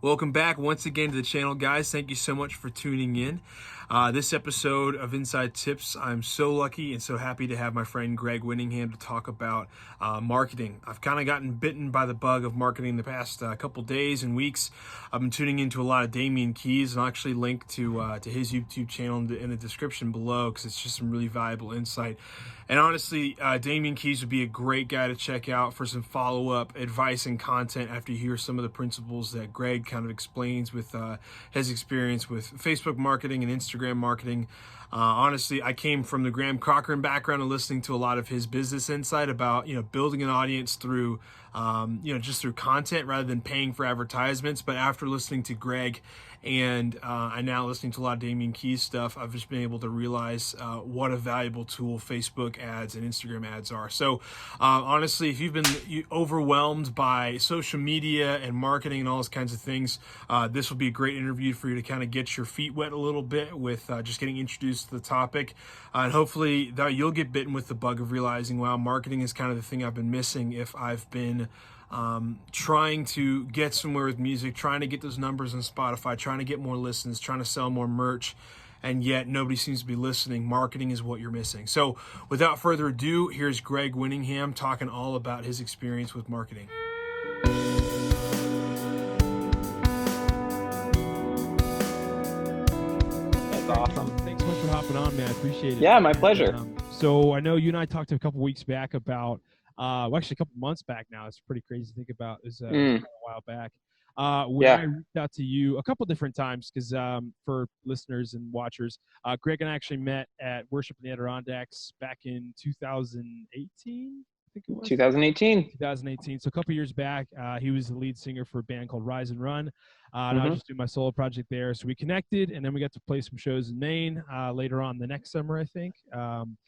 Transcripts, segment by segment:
Welcome back once again to the channel, guys. Thank you so much for tuning in. This episode of Inside Tips, I'm so lucky and so happy to have my friend Greg Winningham to talk about marketing. I've kind of gotten bitten by the bug of marketing the past couple days and weeks. I've been tuning into a lot of DAMIAN Keys, and I'll actually link to his YouTube channel in the description below because it's just some really valuable insight. And honestly, DAMIAN Keys would be a great guy to check out for some follow-up advice and content after you hear some of the principles that Greg kind of explains with his experience with Facebook marketing and Instagram marketing. Honestly, I came from the Graham Cochran background and listening to a lot of his business insight about, building an audience through, just through content rather than paying for advertisements. But after listening to Greg and I'm now listening to a lot of DAMIAN Keys stuff, I've just been able to realize what a valuable tool Facebook ads and Instagram ads are. So honestly, if you've been overwhelmed by social media and marketing and all those kinds of things, this will be a great interview for you to kind of get your feet wet a little bit with just getting introduced to the topic. And hopefully that you'll get bitten with the bug of realizing, wow, marketing is kind of the thing I've been missing if I've been trying to get somewhere with music, trying to get those numbers on Spotify, trying to get more listens, trying to sell more merch, and yet nobody seems to be listening. Marketing is what you're missing. So without further ado, here's Greg Winningham talking all about his experience with marketing. That's awesome. Thanks so much for hopping on, man. I appreciate it. Yeah, my pleasure. So I know you and I talked a couple weeks back about, actually a couple months back now. It's pretty crazy to think about. It was a while back. When I reached out to you a couple different times, because for listeners and watchers, Greg and I actually met at Worship in the Adirondacks back in 2018. I think it was 2018. So a couple years back, he was the lead singer for a band called Rise and Run. And I was just doing my solo project there. So we connected, and then we got to play some shows in Maine later on the next summer, I think.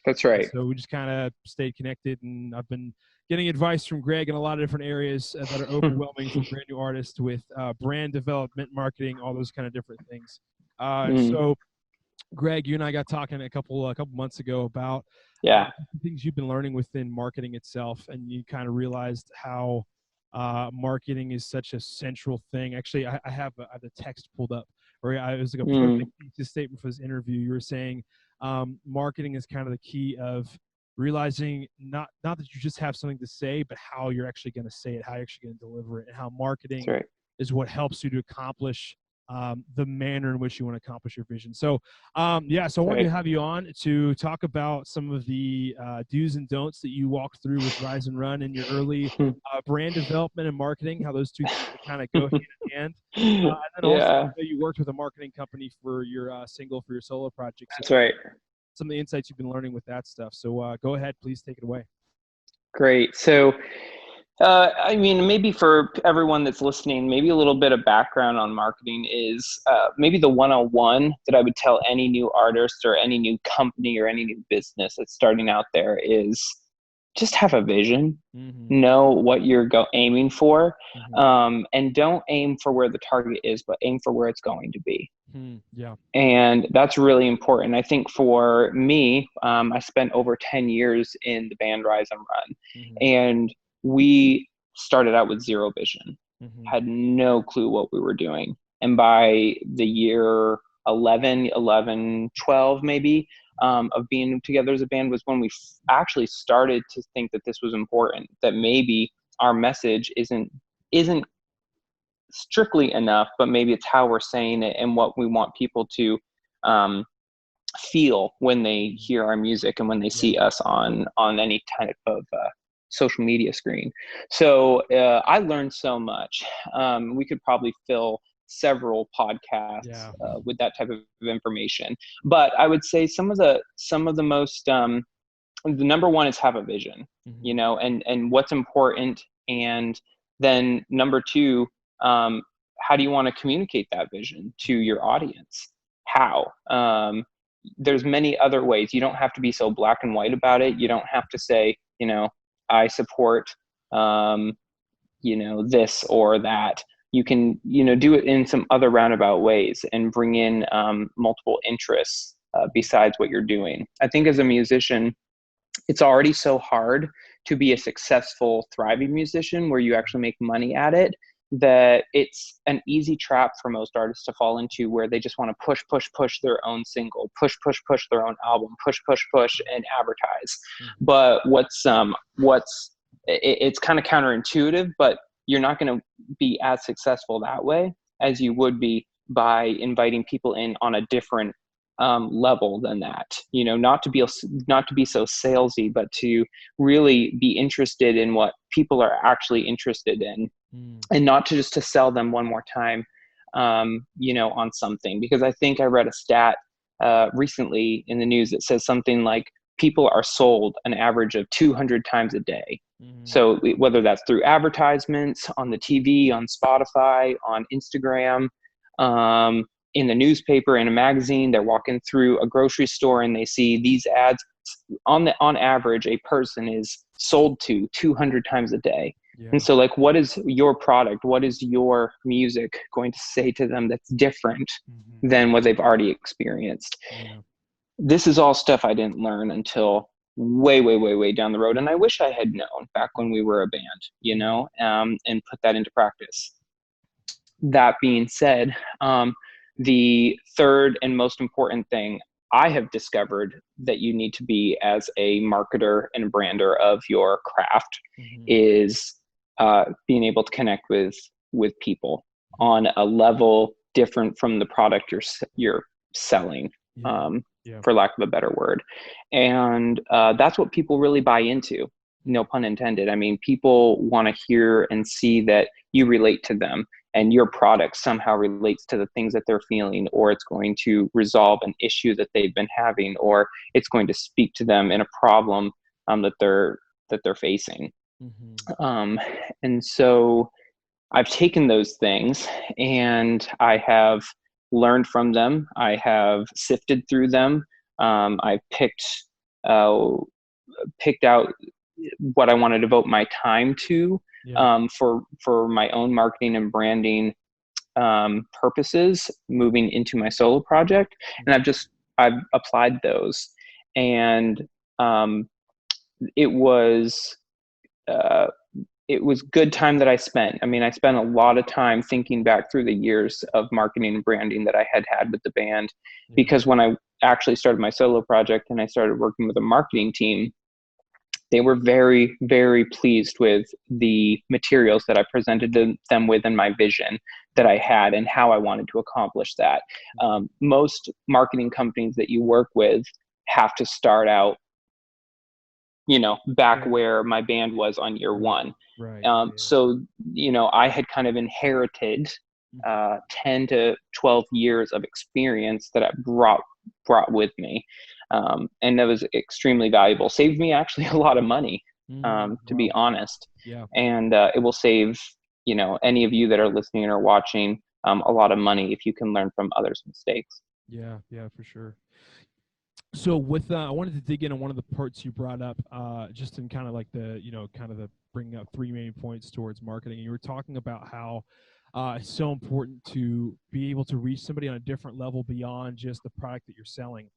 That's right. So we just kind of stayed connected, and I've been getting advice from Greg in a lot of different areas that are overwhelming for brand new artists with brand development, marketing, all those kind of different things. So Greg, you and I got talking a couple months ago about things you've been learning within marketing itself, and you kind of realized how marketing is such a central thing. Actually, I have the text pulled up, where it was like a perfect thesis statement for this interview. You were saying marketing is kind of the key of realizing not that you just have something to say, but how you're actually going to say it, how you're actually going to deliver it, and how marketing is what helps you to accomplish the manner in which you want to accomplish your vision. So, so I wanted to have you on to talk about some of the do's and don'ts that you walked through with Rise and Run in your early brand development and marketing, how those two things kind of go hand in hand. And then also, you worked with a marketing company for your single, for your solo project. So That's right. Some of the insights you've been learning with that stuff. So go ahead, please take it away. Great. So, maybe for everyone that's listening, maybe a little bit of background on marketing is maybe the 101 that I would tell any new artist or any new company or any new business that's starting out there is just have a vision, know what you're aiming for, and don't aim for where the target is, but aim for where it's going to be. And that's really important. I think for me, I spent over 10 years in the band Rise and Run, and we started out with zero vision, had no clue what we were doing. And by the year 12 maybe, of being together as a band was when we actually started to think that this was important, that maybe our message isn't strictly enough, but maybe it's how we're saying it and what we want people to feel when they hear our music and when they see us on any type of social media screen. So I learned so much. We could probably fill several podcasts with that type of information, but I would say some of the most the number one is have a vision, and what's important, and then number two, how do you want to communicate that vision to your audience? How? There's many other ways. You don't have to be so black and white about it. You don't have to say, I support, this or that. You can, do it in some other roundabout ways and bring in multiple interests besides what you're doing. I think as a musician, it's already so hard to be a successful, thriving musician where you actually make money at it. that it's an easy trap for most artists to fall into, where they just want to push their own single, push their own album, push and advertise. But it's kind of counterintuitive, but you're not going to be as successful that way as you would be by inviting people in on a different level than that. Not to be so salesy, but to really be interested in what people are actually interested in, and not just to sell them one more time, on something. Because I think I read a stat recently in the news that says something like people are sold an average of 200 times a day. So whether that's through advertisements on the TV, on Spotify, on Instagram, in the newspaper, in a magazine, they're walking through a grocery store and they see these ads. On average, a person is sold to 200 times a day. Yeah. And so, like, what is your product? What is your music going to say to them that's different than what they've already experienced? Yeah. This is all stuff I didn't learn until way down the road. And I wish I had known back when we were a band, and put that into practice. That being said, the third and most important thing I have discovered that you need to be as a marketer and brander of your craft is being able to connect with people on a level different from the product you're selling, for lack of a better word. And that's what people really buy into, no pun intended. I mean, people want to hear and see that you relate to them, and your product somehow relates to the things that they're feeling, or it's going to resolve an issue that they've been having, or it's going to speak to them in a problem that they're facing. And so I've taken those things and I have learned from them. I have sifted through them. I picked out what I want to devote my time to, for my own marketing and branding purposes moving into my solo project. And I've applied those, and it was good time that I spent. I mean, I spent a lot of time thinking back through the years of marketing and branding that I had with the band, because when I actually started my solo project and I started working with a marketing team, they were very, very pleased with the materials that I presented them with, and my vision that I had and how I wanted to accomplish that. Most marketing companies that you work with have to start out, back where my band was on year one. Right. So, I had kind of inherited 10 to 12 years of experience that I brought with me. And that was extremely valuable. Saved me actually a lot of money, to be honest. Yeah. And it will save, any of you that are listening or watching, a lot of money if you can learn from others' mistakes. Yeah, for sure. So I wanted to dig in on one of the parts you brought up, just in kind of like the bringing up three main points towards marketing. You were talking about how it's so important to be able to reach somebody on a different level beyond just the product that you're selling.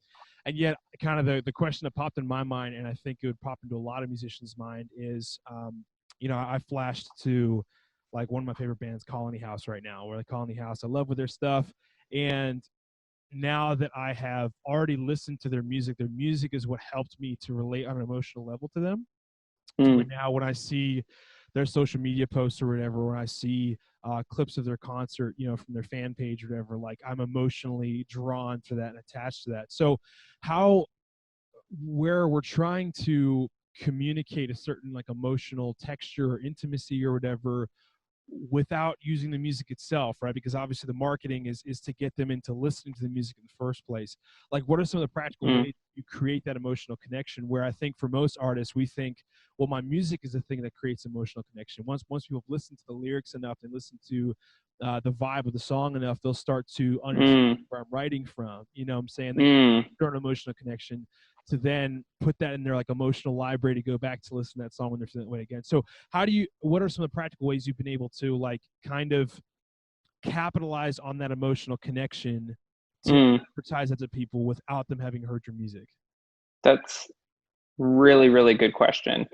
And yet kind of the question that popped in my mind, and I think it would pop into a lot of musicians' mind, is, I flashed to like one of my favorite bands, Colony House, right now. Where the Colony House, I love with their stuff. And now that I have already listened to their music is what helped me to relate on an emotional level to them. So now when I see their social media posts or whatever, when I see clips of their concert, from their fan page or whatever, like I'm emotionally drawn to that and attached to that. So where we're trying to communicate a certain like emotional texture or intimacy or whatever, without using the music itself, right? Because obviously the marketing is to get them into listening to the music in the first place. Like, what are some of the practical ways you create that emotional connection? Where I think for most artists, we think, well, my music is the thing that creates emotional connection. Once people have listened to the lyrics enough and listen to the vibe of the song enough, they'll start to understand where I'm writing from. You know what I'm saying? They start an emotional connection to then put that in their like emotional library to go back to listen to that song when they're feeling that way again. So what are some of the practical ways you've been able to like kind of capitalize on that emotional connection to advertise that to people without them having heard your music? That's really, really good question.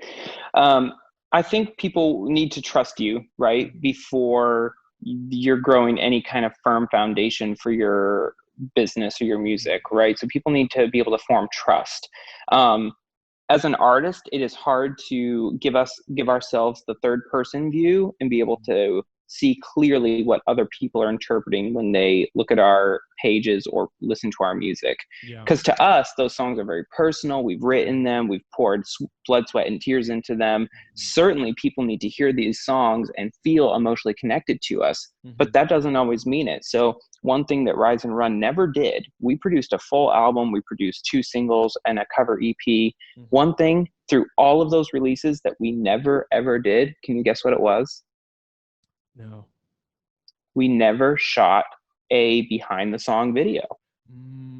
I think people need to trust you, right? Before you're growing any kind of firm foundation for your business or your music, right? So people need to be able to form trust. Um, as an artist, it is hard to give ourselves the third person view and be able to see clearly what other people are interpreting when they look at our pages or listen to our music. Yeah. Because to us, those songs are very personal. We've written them, we've poured blood, sweat, and tears into them. Certainly, people need to hear these songs and feel emotionally connected to us, but that doesn't always mean it. So one thing that Rise and Run never did, we produced a full album, we produced 2 singles and a cover EP. One thing through all of those releases that we never ever did, can you guess what it was? No. We never shot a behind the song video.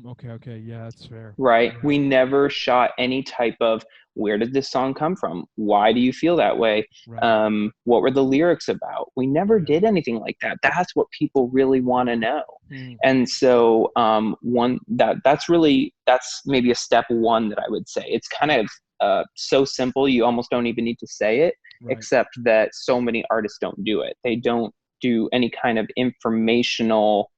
Okay. Yeah, that's fair. Right? Yeah. We never shot any type of, where did this song come from? Why do you feel that way? Right. What were the lyrics about? We never did anything like that. That's what people really want to know. And so that's maybe a step one that I would say. It's kind of so simple, you almost don't even need to say it, except that so many artists don't do it. They don't do any kind of informational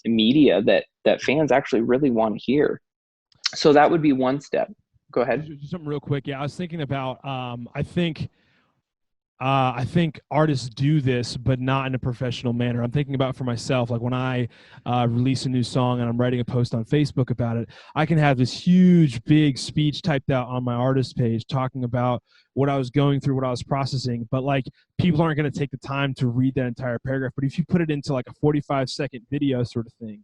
media that fans actually really want to hear. So that would be one step. Go ahead. Just something real quick. Yeah, I was thinking about. I think artists do this, but not in a professional manner. I'm thinking about for myself, like when I release a new song and I'm writing a post on Facebook about it, I can have this huge, big speech typed out on my artist page talking about what I was going through, what I was processing. But like, people aren't going to take the time to read that entire paragraph. But if you put it into like a 45-second video sort of thing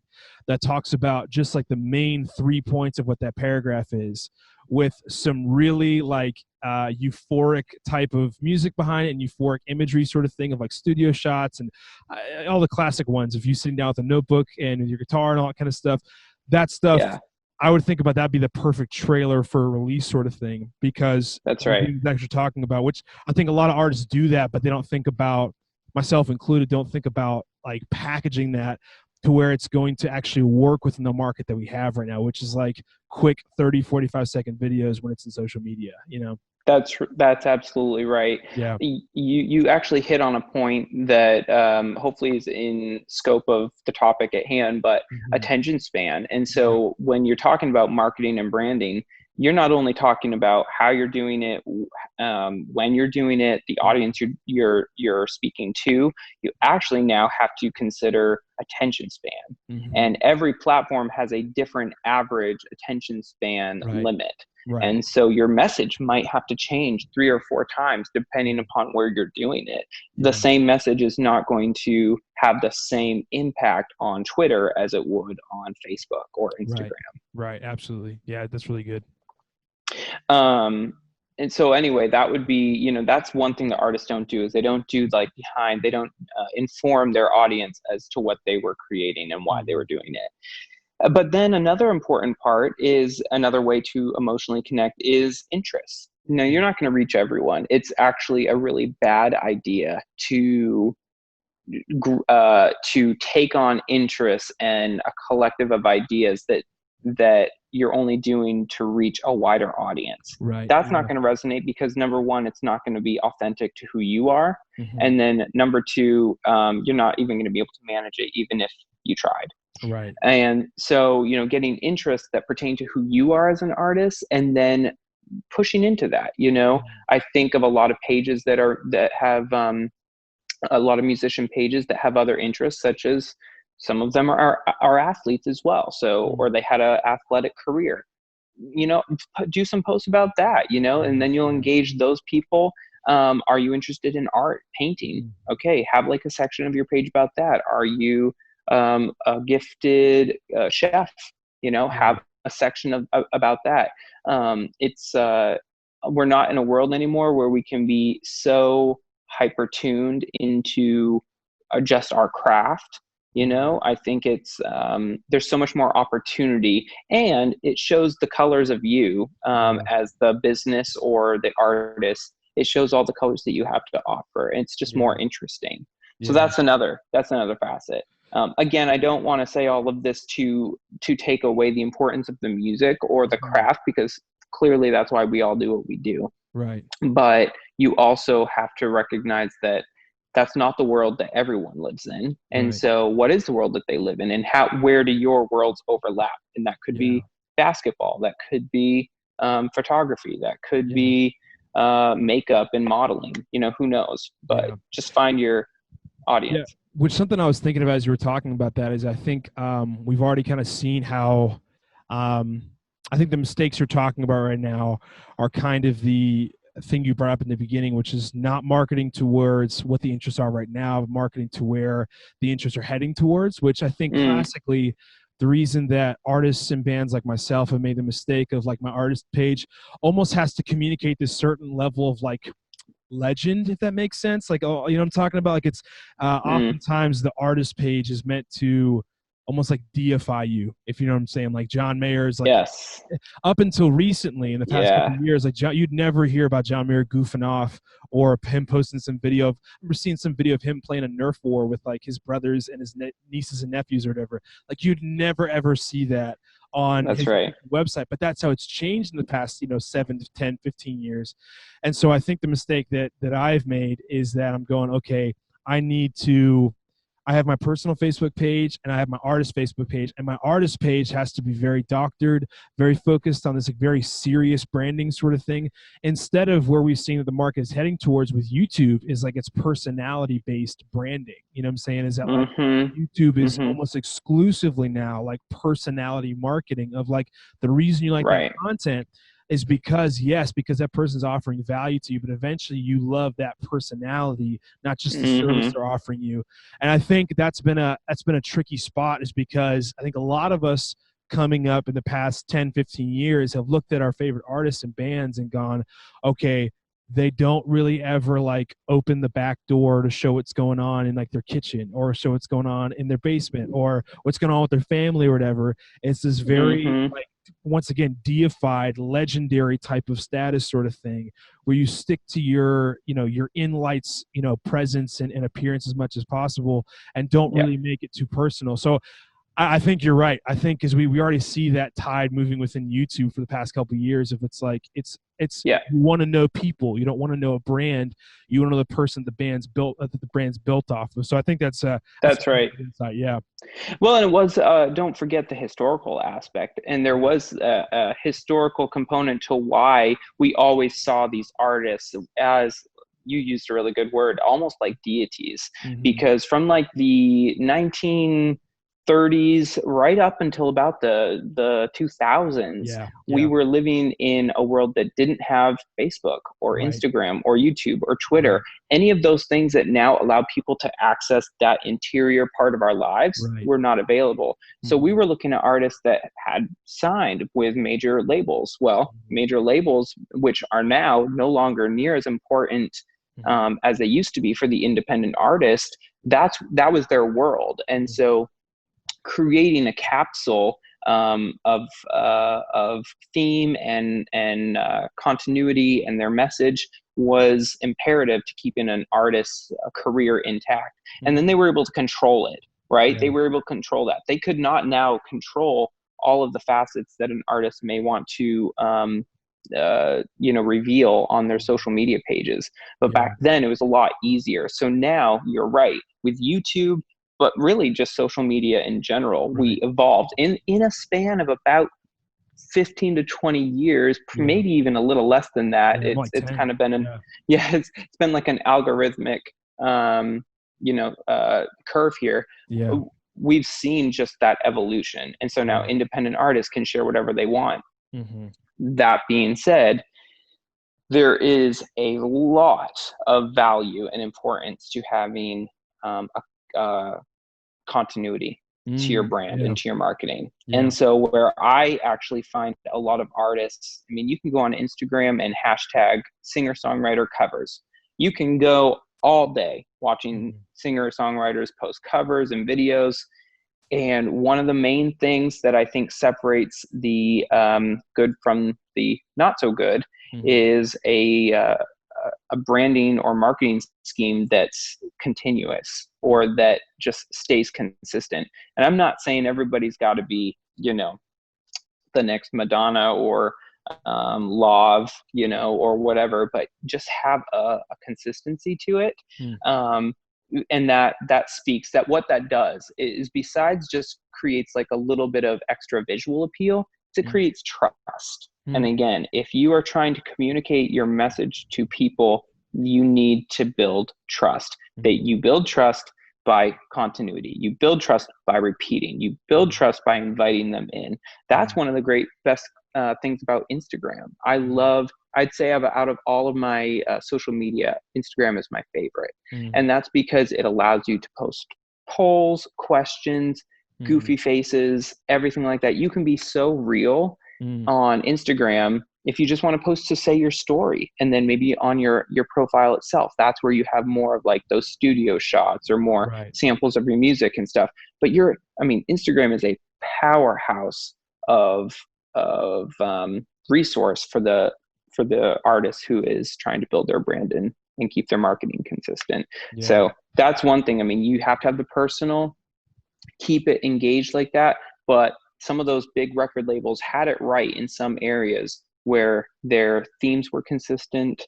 that talks about just like the main 3 points of what that paragraph is, with some really like euphoric type of music behind it and euphoric imagery sort of thing of like studio shots and all the classic ones of you sitting down with a notebook and your guitar and all that kind of stuff. That stuff, yeah. I would think about that be the perfect trailer for a release sort of thing, because that's right. That you're talking about, which I think a lot of artists do that, but they don't think about, myself included, don't think about like packaging that to where it's going to actually work within the market that we have right now, which is like quick 30, 45-second videos when it's in social media, you know? That's absolutely right. Yeah. You actually hit on a point that hopefully is in scope of the topic at hand, but attention span. And so when you're talking about marketing and branding, you're not only talking about how you're doing it, when you're doing it, the audience you're speaking to. You actually now have to consider attention span, and every platform has a different average attention span limit. And so your message might have to change 3 or 4 times depending upon where you're doing it. The same message is not going to have the same impact on Twitter as it would on Facebook or Instagram. Right. Absolutely. Yeah, that's really good. And so anyway, that would be, that's one thing that artists don't do, is they don't do like they don't inform their audience as to what they were creating and why they were doing it. But then another important part is, another way to emotionally connect is interest. Now, you're not going to reach everyone. It's actually a really bad idea to take on interests and a collective of ideas that you're only doing to reach a wider audience. That's not going to resonate, because number one, it's not going to be authentic to who you are. And then number two, you're not even going to be able to manage it, even if you tried. And so, getting interests that pertain to who you are as an artist, and then pushing into that. I think of a lot of pages that have a lot of musician pages that have other interests, such as some of them are athletes as well. So, or they had an athletic career, do some posts about that, and then you'll engage those people. Are you interested in art, painting? Okay. Have like a section of your page about that. Are you a gifted chef? Have a section about that. We're not in a world anymore where we can be so hyper tuned into just our craft. I think it's there's so much more opportunity, and it shows the colors of you as the business or the artist. It shows all the colors that you have to offer. And it's just more interesting. So that's another facet. Again, I don't want to say all of this to take away the importance of the music or the craft, because clearly that's why we all do what we do. Right. But you also have to recognize that that's not the world that everyone lives in. And Right. so what is the world that they live in, and where do your worlds overlap? And that could Yeah. be basketball, that could be photography, that could Yeah. be makeup and modeling, who knows, but Yeah. just find your Yeah. audience. Which something I was thinking about as you were talking about that is I think we've already kind of seen how I think the mistakes you're talking about right now are kind of the thing you brought up in the beginning, which is not marketing towards what the interests are right now, but marketing to where the interests are heading towards, which I think classically the reason that artists and bands like myself have made the mistake of like my artist page almost has to communicate this certain level of like legend, if that makes sense. Like, oh, you know what I'm talking about? Like it's oftentimes the artist page is meant to almost like deify you, if you know what I'm saying. Like John Mayer's like Yes. up until recently in the past couple Yeah. of years, like you'd never hear about John Mayer goofing off or him posting some video of, I remember seeing some video of him playing a Nerf war with like his brothers and his nieces and nephews or whatever. Like you'd never ever see that on That's his right. website, but that's how it's changed in the past 7 to 10 15 years. And so I think the mistake that I've made is that I'm going, okay, I have my personal Facebook page and I have my artist Facebook page, and my artist page has to be very doctored, very focused on this like very serious branding sort of thing, instead of where we've seen that the market is heading towards with YouTube is like it's personality based branding. You know what I'm saying? Is that like YouTube is almost exclusively now like personality marketing of like the reason you like that content is because that person's offering value to you, but eventually you love that personality, not just the service they're offering you. And I think that's been a tricky spot, is because I think a lot of us coming up in the past 10, 15 years have looked at our favorite artists and bands and gone, okay, they don't really ever like open the back door to show what's going on in like their kitchen or show what's going on in their basement or what's going on with their family or whatever. It's this very like, once again, deified, legendary type of status sort of thing where you stick to your in lights, presence and appearance as much as possible and don't really make it too personal. So I think you're right. I think because we already see that tide moving within YouTube for the past couple of years. If it's like it's you want to know people, you don't want to know a brand. You want to know the person the brand's built off of. So I think that's right. Insight. Yeah. Well, and it was don't forget the historical aspect, and there was a historical component to why we always saw these artists as, you used a really good word, almost like deities, because from like the 1930s right up until about the 2000s, we were living in a world that didn't have Facebook or Instagram or YouTube or Twitter, any of those things that now allow people to access that interior part of our lives were not available. So we were looking at artists that had signed with major labels. Well, major labels, which are now no longer near as important as they used to be for the independent artist, that was their world. And so creating a capsule of theme and continuity and their message was imperative to keeping an artist's career intact. And then they were able to control it, right? They were able to control that. They could not now control all of the facets that an artist may want to reveal on their social media pages. But back then it was a lot easier. So now you're right, with YouTube, but really just social media in general, we evolved in a span of about 15 to 20 years, maybe even a little less than that. It's kind of been it's been like an algorithmic curve here. We've seen just that evolution. And so now independent artists can share whatever they want. That being said, there is a lot of value and importance to having a continuity to your brand and to your marketing. And so where I actually find a lot of artists, I mean, you can go on Instagram and hashtag singer-songwriter covers. You can go all day watching singer-songwriters post covers and videos. And one of the main things that I think separates the good from the not so good is a branding or marketing scheme that's continuous or that just stays consistent. And I'm not saying everybody's got to be, the next Madonna or law of, or whatever, but just have a consistency to it. And that speaks, that what that does is, besides just creates like a little bit of extra visual appeal, it creates trust. And again, if you are trying to communicate your message to people, you need to build trust. That you build trust by continuity. You build trust by repeating. You build trust by inviting them in. That's one of the best things about Instagram. I'd say out of all of my social media, Instagram is my favorite. And that's because it allows you to post polls, questions, goofy faces, everything like that. You can be so real on Instagram if you just want to post to say your story, and then maybe on your profile itself, that's where you have more of like those studio shots or more samples of your music and stuff. But Instagram is a powerhouse of resource for the artist who is trying to build their brand and keep their marketing consistent. So that's one thing. You have to have the personal, keep it engaged like that. But some of those big record labels had it right in some areas where their themes were consistent.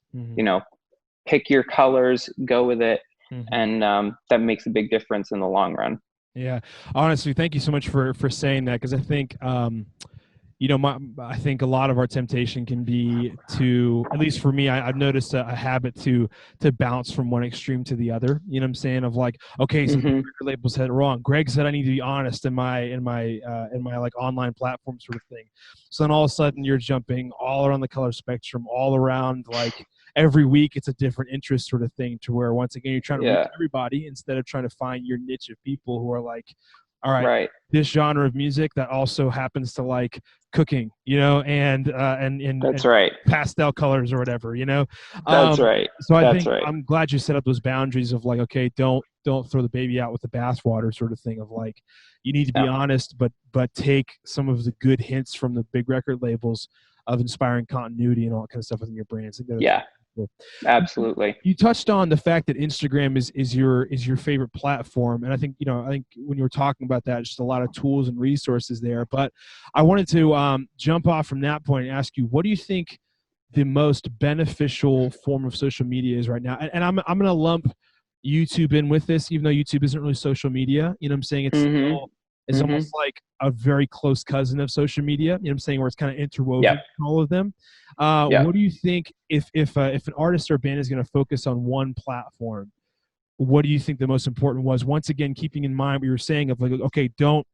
Pick your colors, go with it. And that makes a big difference in the long run. Yeah. Honestly, thank you so much for saying that. Cause I think, I think a lot of our temptation can be to, at least for me, I've noticed a habit to bounce from one extreme to the other. You know what I'm saying? Of like, okay, so the record label said it wrong. Greg said I need to be honest in my like online platform sort of thing. So then all of a sudden you're jumping all around the color spectrum, all around, like every week it's a different interest sort of thing, to where once again you're trying to reach everybody instead of trying to find your niche of people who are like, all right, this genre of music that also happens to like cooking, and that's and right, pastel colors or whatever, That's right. So I think I'm glad you set up those boundaries of like, okay, don't throw the baby out with the bathwater sort of thing, of like, you need to be honest, but take some of the good hints from the big record labels of inspiring continuity and all that kind of stuff within your brands. Absolutely. You touched on the fact that Instagram is your favorite platform, and I think when you were talking about that, just a lot of tools and resources there. But I wanted to jump off from that point and ask you, what do you think the most beneficial form of social media is right now? And I'm going to lump YouTube in with this, even though YouTube isn't really social media. You know what I'm saying? It's still, it's almost like a very close cousin of social media. You know what I'm saying? Where it's kind of interwoven in all of them. What do you think, if an artist or a band is going to focus on one platform, what do you think the most important was? Once again, keeping in mind what you were saying of like, okay, don't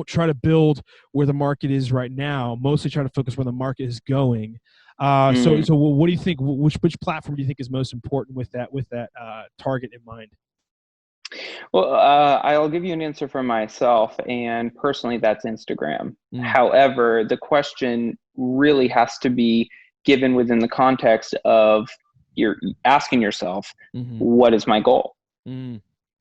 try to build where the market is right now. Mostly try to focus where the market is going. So what do you think? Which platform do you think is most important with that target in mind? Well, I'll give you an answer for myself, and personally, that's Instagram. However, the question really has to be given within the context of you're asking yourself, what is my goal?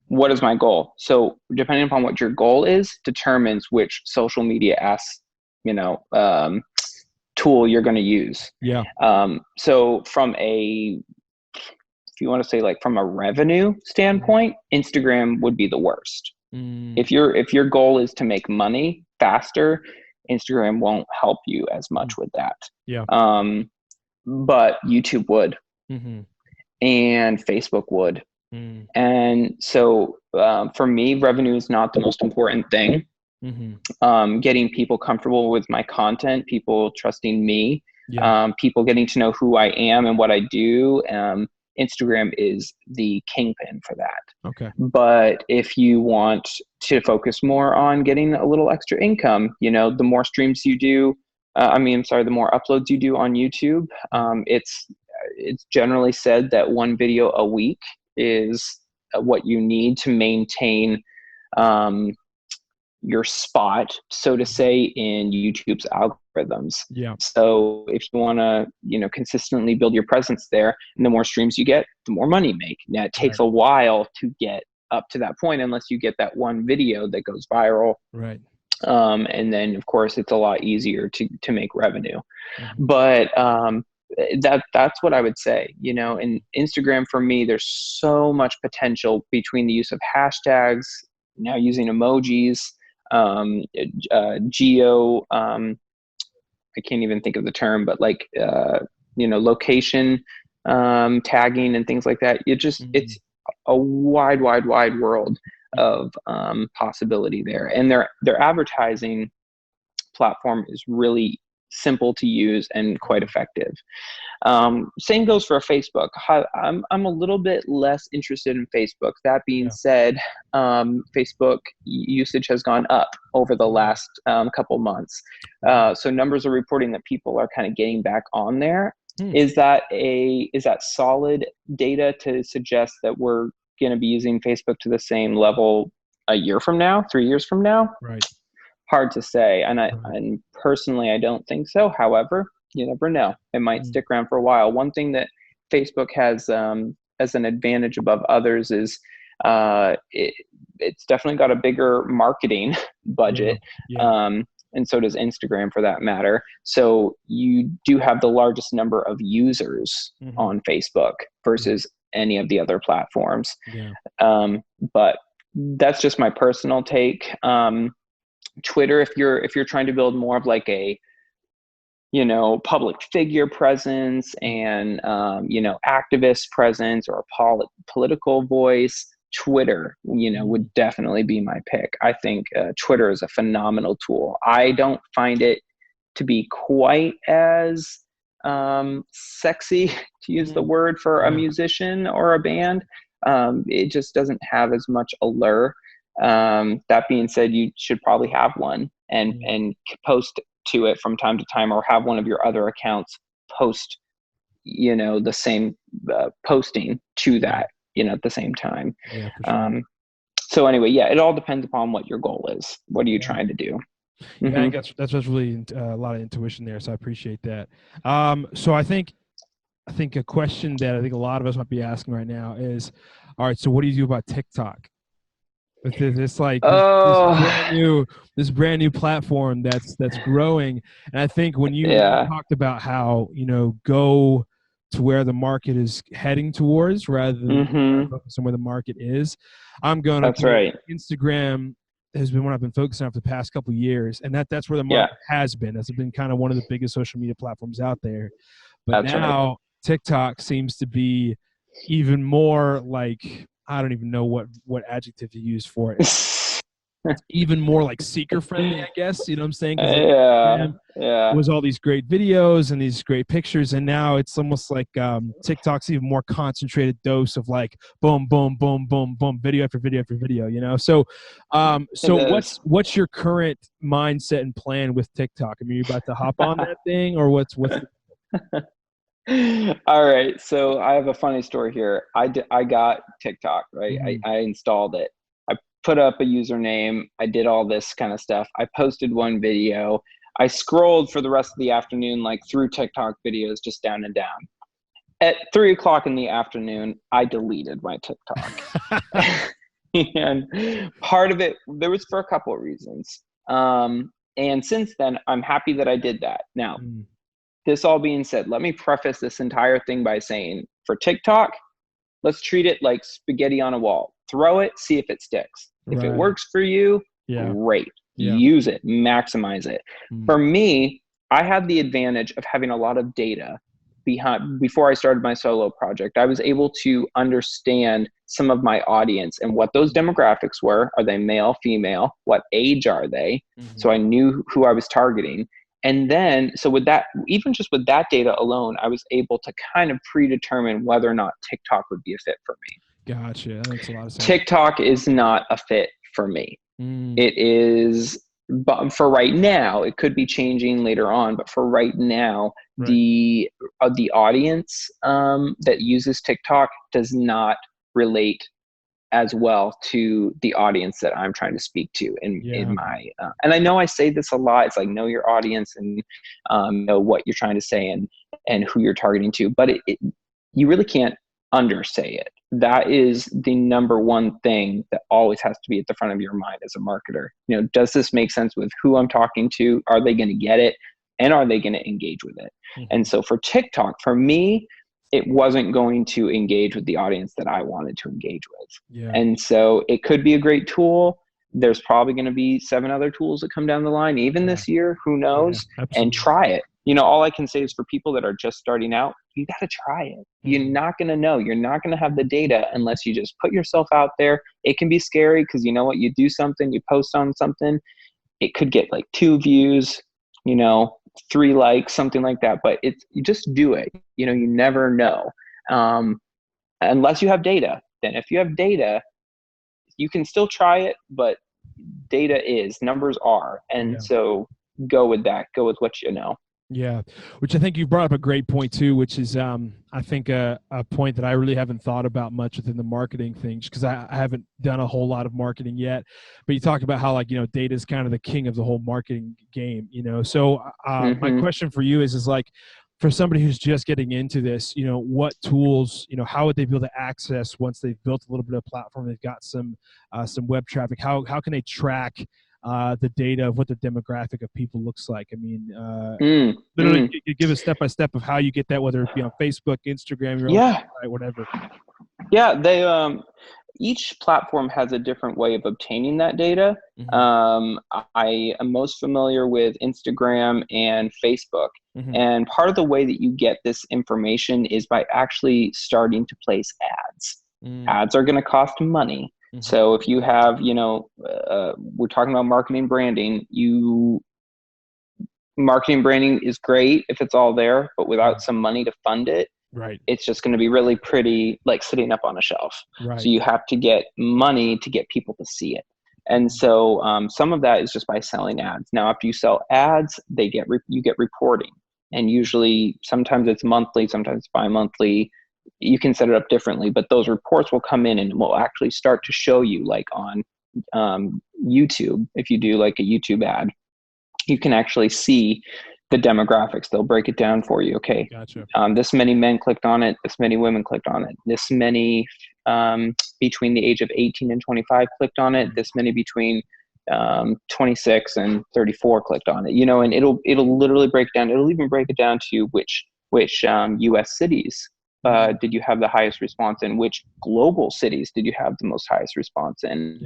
What is my goal? So depending upon what your goal is, determines which social media tool you're going to use. So if you want to say like from a revenue standpoint, Instagram would be the worst. If your goal is to make money faster, Instagram won't help you as much with that. But YouTube would, and Facebook would. And so for me, revenue is not the most important thing. Getting people comfortable with my content, people trusting me, people getting to know who I am and what I do. Instagram is the kingpin for that. Okay. But if you want to focus more on getting a little extra income, the more streams you do, the more uploads you do on YouTube, it's generally said that one video a week is what you need to maintain your spot, so to say, in YouTube's algorithms. So if you want to, consistently build your presence there, and the more streams you get, the more money you make. Now, it takes a while to get up to that point, unless you get that one video that goes viral. And then, of course, it's a lot easier to make revenue. But that's what I would say. In Instagram, for me, there's so much potential between the use of hashtags, now using emojis, I can't even think of the term, but like, location tagging and things like that. It's a wide world of possibility there. And their advertising platform is really simple to use and quite effective. Same goes for Facebook. I'm a little bit less interested in Facebook. That being said, Facebook usage has gone up over the last couple months. So numbers are reporting that people are kind of getting back on there. Is that solid data to suggest that we're going to be using Facebook to the same level a year from now, 3 years from now? Right. Hard to say. And personally, I don't think so. However, you never know. It might stick around for a while. One thing that Facebook has as an advantage above others is it's definitely got a bigger marketing budget. And so does Instagram for that matter. So you do have the largest number of users on Facebook versus any of the other platforms. But that's just my personal take. Twitter, if you're trying to build more of like a public figure presence and activist presence or a political voice, Twitter would definitely be my pick. I think Twitter is a phenomenal tool. I don't find it to be quite as sexy, to use the word, for a musician or a band. It just doesn't have as much allure. That being said, you should probably have one and post to it from time to time, or have one of your other accounts post, the same posting to that, at the same time. Yeah, for sure. So anyway, it all depends upon what your goal is. What are you trying to do? Yeah, I guess that's really a lot of intuition there. So I appreciate that. So I think a question that I think a lot of us might be asking right now is, all right, so what do you do about TikTok? With this this brand new platform that's growing. And I think when you talked about how, go to where the market is heading towards rather than focus on where the market is, I'm going, that's right. Instagram has been what I've been focusing on for the past couple of years. And that's where the market has been. That's been kind of one of the biggest social media platforms out there. But that's now right. TikTok seems to be even more like, I don't even know what adjective to use for it. Even more like seeker friendly, I guess. You know what I'm saying? It was all these great videos and these great pictures, and now it's almost like TikTok's even more concentrated dose of like boom, boom, boom, boom, boom, video after video after video. So, what's your current mindset and plan with TikTok? I mean, you about to hop on that thing, or what's All right. So I have a funny story here. I got TikTok, right? I installed it. I put up a username. I did all this kind of stuff. I posted one video. I scrolled for the rest of the afternoon, like through TikTok videos, just down and down. At 3:00 in the afternoon, I deleted my TikTok. And part of it, there was for a couple of reasons. And since then, I'm happy that I did that. Now, this all being said, let me preface this entire thing by saying, for TikTok, let's treat it like spaghetti on a wall. Throw it, see if it sticks. If it works for you, great. Use it, maximize it. For me, I had the advantage of having a lot of data before I started my solo project. I was able to understand some of my audience and what those demographics were. Are they male, female? What age are they? So I knew who I was targeting. And then, so with that, even just with that data alone, I was able to kind of predetermine whether or not TikTok would be a fit for me. Gotcha. That makes a lot of sense. TikTok is not a fit for me. It is, but for right now, it could be changing later on, but for right now, the audience that uses TikTok does not relate as well to the audience that I'm trying to speak to in my, and I know I say this a lot, it's like, know your audience and know what you're trying to say and who you're targeting to, but you really can't undersay it. That is the number one thing that always has to be at the front of your mind as a marketer. Does this make sense with who I'm talking to? Are they going to get it? And are they going to engage with it? And so for TikTok, for me, it wasn't going to engage with the audience that I wanted to engage with. And so it could be a great tool, there's probably going to be 7 other tools that come down the line, even this year, who knows, and try it. All I can say is for people that are just starting out, you got to try it. You're not going to know. You're not going to have the data unless you just put yourself out there. It can be scary because you do something, you post on something, it could get like 2 views, 3 likes, something like that. But you just do it. You never know. Unless you have data. Then if you have data, you can still try it, but numbers are. And so go with that. Go with what you know. Yeah, which I think you brought up a great point too, which is I think a point that I really haven't thought about much within the marketing things, because I haven't done a whole lot of marketing yet. But you talked about how data is kind of the king of the whole marketing game. So my question for you is like, for somebody who's just getting into this, what tools, how would they be able to access once they've built a little bit of platform, they've got some web traffic? How can they track the data of what the demographic of people looks like? I mean, literally, you give a step-by-step of how you get that, whether it be on Facebook, Instagram, your own website, whatever. Yeah, they each platform has a different way of obtaining that data. I am most familiar with Instagram and Facebook. And part of the way that you get this information is by actually starting to place ads. Ads are going to cost money. So if you have, we're talking about marketing branding, marketing branding is great if it's all there, but without some money to fund it, it's just going to be really pretty, like sitting up on a shelf. So you have to get money to get people to see it. And so some of that is just by selling ads. Now, after you sell ads, you get reporting. And usually, sometimes it's monthly, sometimes it's bi-monthly. You can set it up differently, but those reports will come in and will actually start to show you, like on YouTube. If you do like a YouTube ad, you can actually see the demographics. They'll break it down for you. Okay, gotcha. This many men clicked on it. This many women clicked on it. This many between the age of 18 and 25 clicked on it. This many between 26 and 34 clicked on it. And it'll literally break down. It'll even break it down to which U.S. cities did you have the highest response in? Which global cities did you have the most highest response in?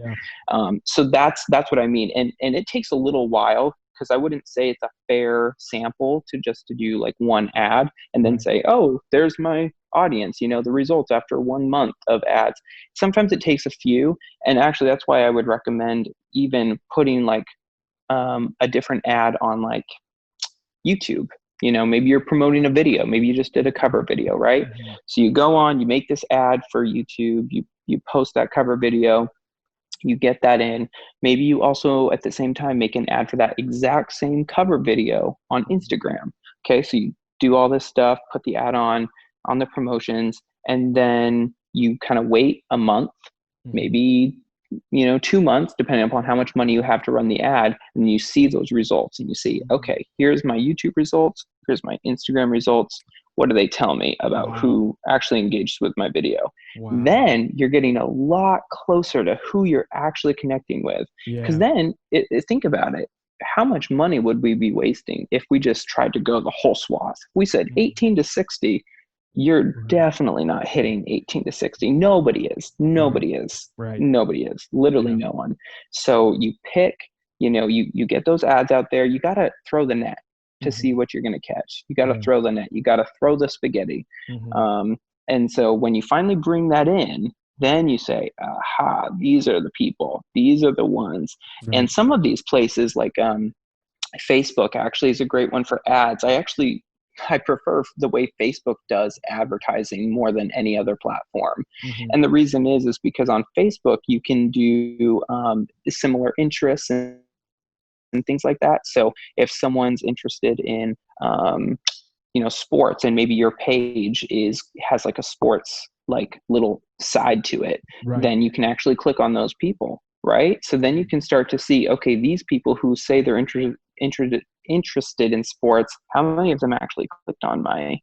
So that's what I mean. And it takes a little while, because I wouldn't say it's a fair sample to do like one ad and then say, oh, there's my audience, the results after 1 month of ads. Sometimes it takes a few. And actually, that's why I would recommend even putting like a different ad on like YouTube. Maybe you're promoting a video. Maybe you just did a cover video, right? So you go on, you make this ad for YouTube, you post that cover video, you get that in. Maybe you also at the same time make an ad for that exact same cover video on Instagram. Okay, so you do all this stuff, put the ad on the promotions, and then you kind of wait a month, maybe 2 months, depending upon how much money you have to run the ad, and you see those results and you see, okay, here's my YouTube results, here's my Instagram results. What do they tell me about who actually engaged with my video? Then you're getting a lot closer to who you're actually connecting with. Because then think about it. How much money would we be wasting if we just tried to go the whole swath? If we said 18 to 60, you're definitely not hitting 18 to 60. Nobody is. Nobody is. Nobody is. Literally no one. So you pick, you get those ads out there. You got to throw the net to see what you're going to catch. You got to throw the net. You got to throw the spaghetti. And so when you finally bring that in, then you say, aha, these are the people. These are the ones. And some of these places like Facebook actually is a great one for ads. I prefer the way Facebook does advertising more than any other platform. And the reason is because on Facebook, you can do similar interests and things like that. So if someone's interested in, sports, and maybe your page has like a sports like little side to it, then you can actually click on those people, right? So then you can start to see, okay, these people who say they're interested in sports, how many of them actually clicked on my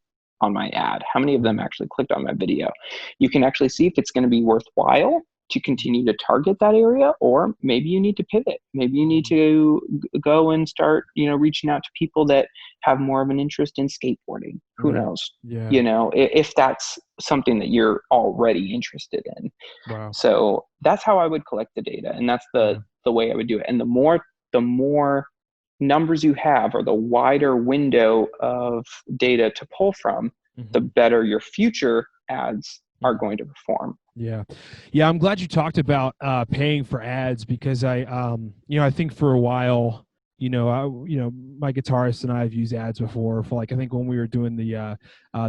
ad? How many of them actually clicked on my video? You can actually see if it's going to be worthwhile to continue to target that area, or maybe you need to pivot. Maybe you need to go and start, reaching out to people that have more of an interest in skateboarding. Who knows? If that's something that you're already interested in. So that's how I would collect the data. And that's the the way I would do it. And the more numbers you have, or the wider window of data to pull from, the better your future ads are going to perform. Yeah. Yeah. I'm glad you talked about paying for ads, because I think for a while, my guitarist and I have used ads before for, like, I think when we were doing the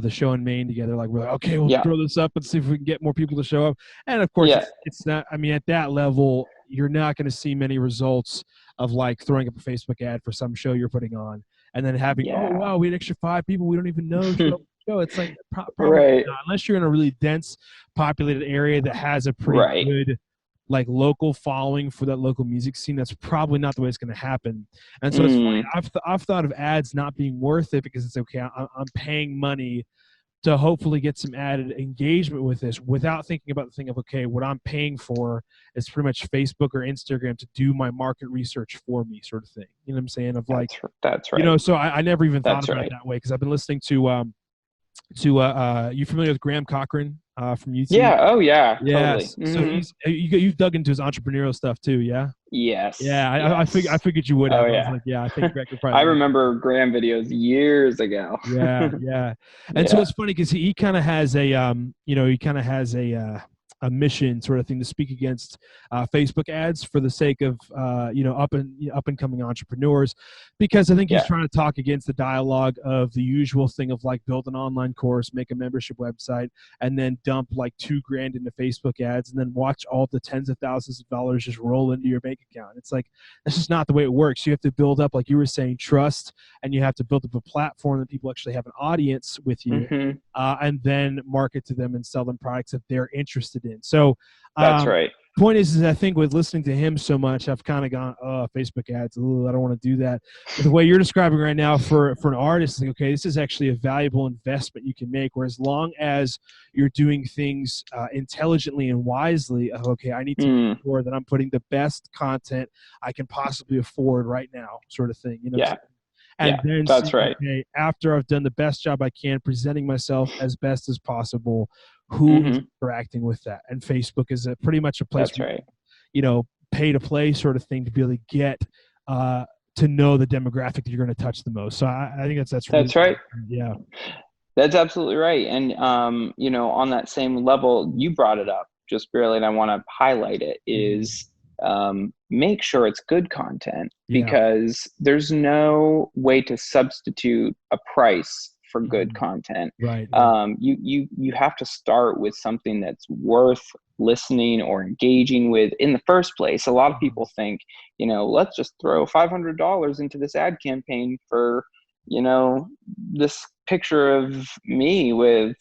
show in Maine together, like, we're like, okay, we'll throw this up and see if we can get more people to show up. And of course, it's not, I mean, at that level, you're not going to see many results of like throwing up a Facebook ad for some show you're putting on and then having, oh, wow, we had extra 5 people we don't even know show up. It's like probably not, unless you're in a really dense populated area that has a pretty good like local following for that local music scene. That's probably not the way it's going to happen. And so it's funny, I've thought of ads not being worth it, because it's okay, I'm paying money to hopefully get some added engagement with this, without thinking about the thing of, okay, what I'm paying for is pretty much Facebook or Instagram to do my market research for me, sort of thing. You know what I'm saying? Of like, that's right. So I never even thought about it that way, because I've been listening to you familiar with Graham Cochran from YouTube? Yeah. Oh yeah. Yeah. Totally. So you've dug into his entrepreneurial stuff too, yeah? Yes. Yeah. I figured you would have. I was like, I think Greg could probably. I remember Graham videos years ago. Yeah. And so it's funny, because he kind of has a mission sort of thing to speak against Facebook ads for the sake of up and coming entrepreneurs, because I think he's trying to talk against the dialogue of the usual thing of like build an online course, make a membership website, and then dump like $2,000 into Facebook ads, and then watch all the tens of thousands of dollars just roll into your bank account. It's like, that's just not the way it works. You have to build up, like you were saying, trust, and you have to build up a platform that people actually have an audience with you, and then market to them and sell them products that they're interested in. So that's right. Point is I think with listening to him so much, I've kind of gone, oh, Facebook ads, I don't want to do that. But the way you're describing right now for an artist, like, okay, this is actually a valuable investment you can make, where as long as you're doing things intelligently and wisely, okay, I need to make sure that I'm putting the best content I can possibly afford right now, sort of thing. And then that's right. Okay, after I've done the best job I can presenting myself as best as possible, who is interacting with that? And Facebook is pretty much a place where, pay to play sort of thing to be able to get to know the demographic that you're going to touch the most. So I think that's really right. Yeah. That's absolutely right. And, on that same level, you brought it up just barely, and I want to highlight it, is make sure it's good content, because there's no way to substitute a price for good content. Right. You have to start with something that's worth listening or engaging with in the first place. A lot of people think, let's just throw $500 into this ad campaign for, this picture of me with,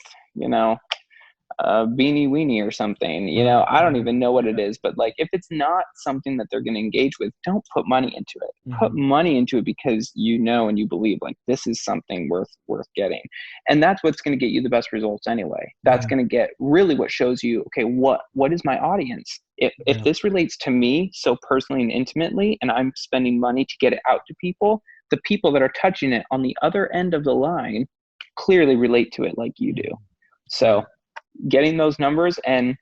beanie weenie or something. I don't even know what it is, but like, if it's not something that they're going to engage with, don't put money into it. Put money into it because and you believe like this is something worth getting. And that's what's going to get you the best results anyway. That's going to get really what shows you, okay, what is my audience? If this relates to me so personally and intimately, and I'm spending money to get it out to people, the people that are touching it on the other end of the line clearly relate to it like you do. So getting those numbers, and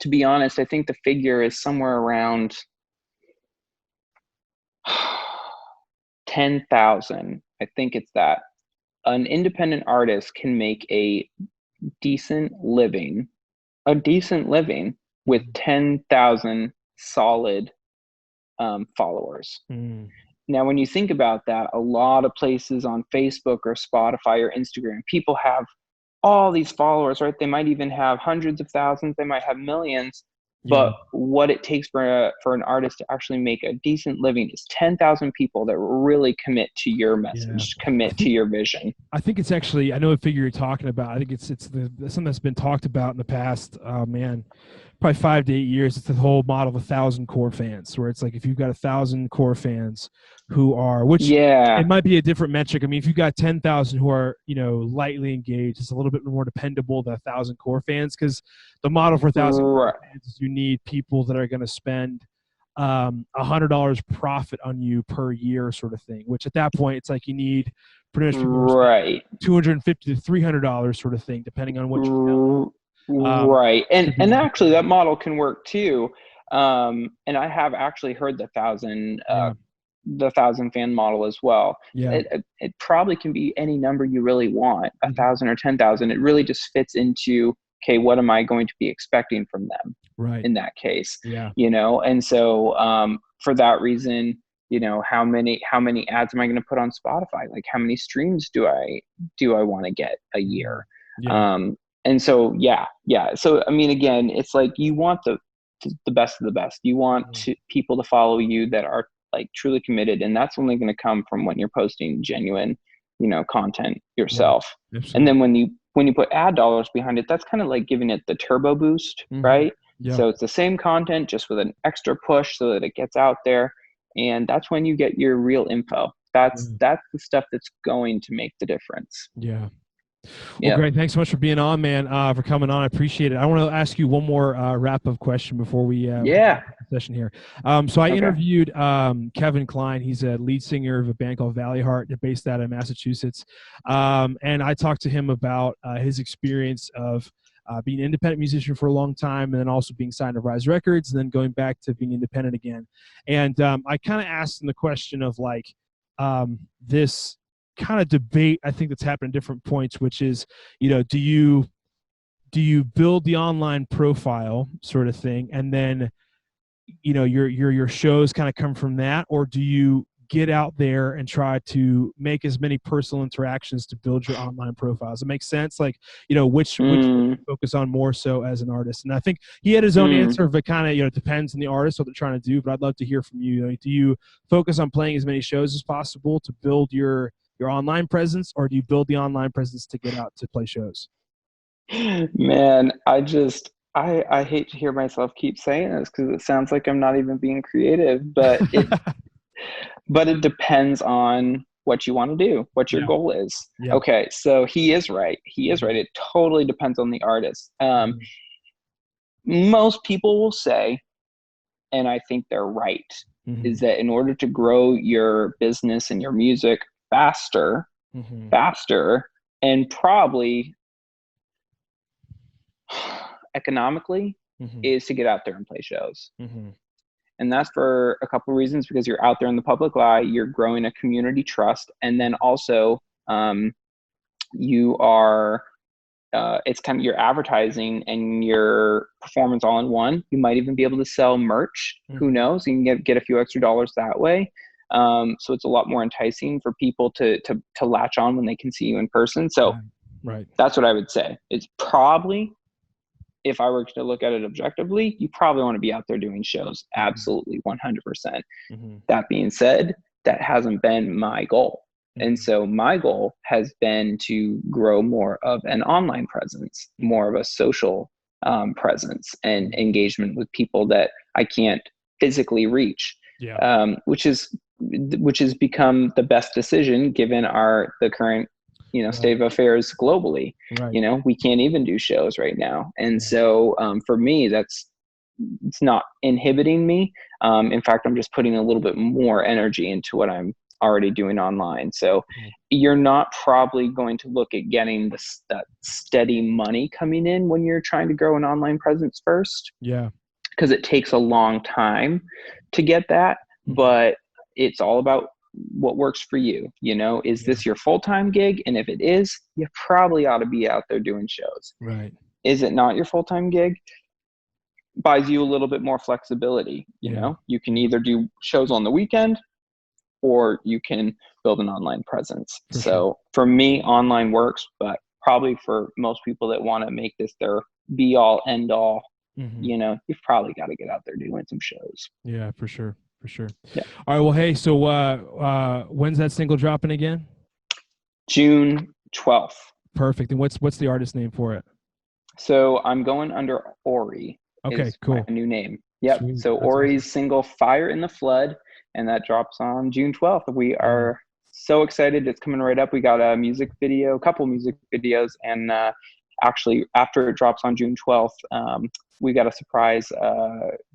to be honest, I think the figure is somewhere around 10,000. I think it's that. An independent artist can make a decent living with 10,000 solid followers. Now, when you think about that, a lot of places on Facebook or Spotify or Instagram, people have all these followers, right? They might even have hundreds of thousands. They might have millions. But what it takes for an artist to actually make a decent living is 10,000 people that really commit to your message, commit to your vision. I think it's actually, I know a figure you're talking about. I think it's something that's been talked about in the past, probably 5 to 8 years. It's the whole model of 1,000 core fans, where it's like, if you've got 1,000 core fans who are, which it might be a different metric. I mean, if you've got 10,000 who are, lightly engaged, it's a little bit more dependable than 1,000 core fans, because the model for 1,000 core fans is you need people that are going to spend $100 profit on you per year, sort of thing, which at that point, it's like you need pretty much people $250 to $300 sort of thing, depending on what you know. Right. And actually that model can work too. And I have actually heard the Yeah. 1,000 fan model as well. Yeah. It probably can be any number you really want, Mhm. 1,000 or 10,000. It really just fits into, okay, what am I going to be expecting from them Right. in that case? Yeah. And so for that reason, how many ads am I going to put on Spotify? Like, how many streams do I want to get a year? Yeah. And so yeah. So I mean, again, it's like you want the best of the best. You want people to follow you that are like truly committed, and that's only going to come from when you're posting genuine, content Yeah. yourself. And Absolutely. then when you put ad dollars behind it, that's kind of like giving it the turbo boost, right? Yeah. So it's the same content just with an extra push so that it gets out there, and that's when you get your real info. That's the stuff that's going to make the difference. Yeah. Well, Yeah. Greg, thanks so much for being on, man, for coming on. I appreciate it. I want to ask you one more wrap-up question before we Yeah. session here. So I Okay. interviewed Kevin Klein. He's a lead singer of a band called Valley Heart. They're based out of Massachusetts. And I talked to him about his experience of being an independent musician for a long time, and then also being signed to Rise Records, and then going back to being independent again. And I kind of asked him the question of like this kind of debate I think that's happened at different points, which is, do you build the online profile sort of thing, and then your shows kind of come from that, or do you get out there and try to make as many personal interactions to build your online profiles? It makes sense, like, which one you focus on more so as an artist. And I think he had his own answer, but kind of depends on the artist what they're trying to do. But I'd love to hear from you. Do you focus on playing as many shows as possible to build your online presence, or do you build the online presence to get out to play shows? Man, I hate to hear myself keep saying this because it sounds like I'm not even being creative, but it depends on what you want to do, what your goal is. Yeah. Okay, so he is right. It totally depends on the artist. Most people will say, and I think they're right, is that in order to grow your business and your music faster, and probably economically, is to get out there and play shows. And that's for a couple of reasons, because you're out there in the public eye, you're growing a community trust, and then also you are it's kind of your advertising and your performance all in one. You might even be able to sell merch. Who knows? You can get a few extra dollars that way. So it's a lot more enticing for people to latch on when they can see you in person. So that's what I would say. It's probably, if I were to look at it objectively, you probably want to be out there doing shows. Absolutely, 100%. That being said, that hasn't been my goal. And so my goal has been to grow more of an online presence, more of a social presence and engagement with people that I can't physically reach, which has become the best decision given the current state of affairs globally. We can't even do shows right now. And so for me, it's not inhibiting me. In fact, I'm just putting a little bit more energy into what I'm already doing online. So you're not probably going to look at getting that steady money coming in when you're trying to grow an online presence first. Because it takes a long time to get that, but it's all about what works for you. Is this your full-time gig? And if it is, you probably ought to be out there doing shows. Is it not your full-time gig? Buys you a little bit more flexibility. You can either do shows on the weekend, or you can build an online presence. For me, online works, but probably for most people that want to make this their be all end all, you've probably got to get out there doing some shows. Yeah, for sure. Yeah. All right. Well, hey, so when's that single dropping again? June 12th. Perfect. And what's the artist name for it? So I'm going under ORI. Okay, cool. My new name. Yep. Sweet. So That's ORI's awesome. single "Fire in the Flood," and that drops on June 12th. We are so excited. It's coming right up. We got a couple music videos, and actually after it drops on June 12th, we got a surprise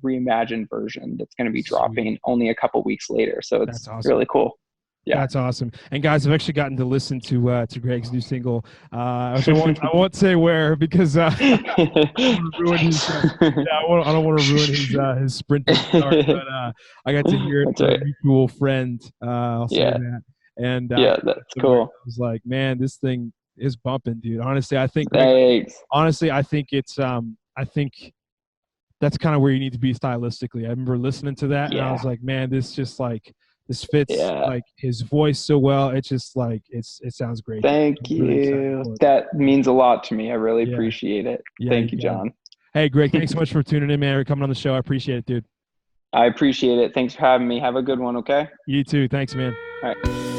reimagined version that's going to be dropping only a couple weeks later. So it's really cool. Yeah. That's awesome. And guys, I've actually gotten to listen to Greg's new single. Which I won't say where because I don't want to ruin his. I don't want to ruin his sprinting start. But I got to hear it That's from a right. mutual friend. I'll say Yeah. that. And Yeah, that's cool. I was like, man, this thing is bumping, dude. Honestly, I think. Thanks. Honestly, I think it's. I think that's kind of where you need to be stylistically. I remember listening to that, and I Yeah. was like, man, this just like. This fits Yeah. like his voice so well. It's just like it sounds great. Thank I'm really excited you. for it. That means a lot to me. I really Yeah. appreciate it. Yeah, Thank you, got it. John. Hey, Greg, thanks so much for tuning in, man, for coming on the show. I appreciate it, dude. I appreciate it. Thanks for having me. Have a good one, okay? You too. Thanks, man. All right.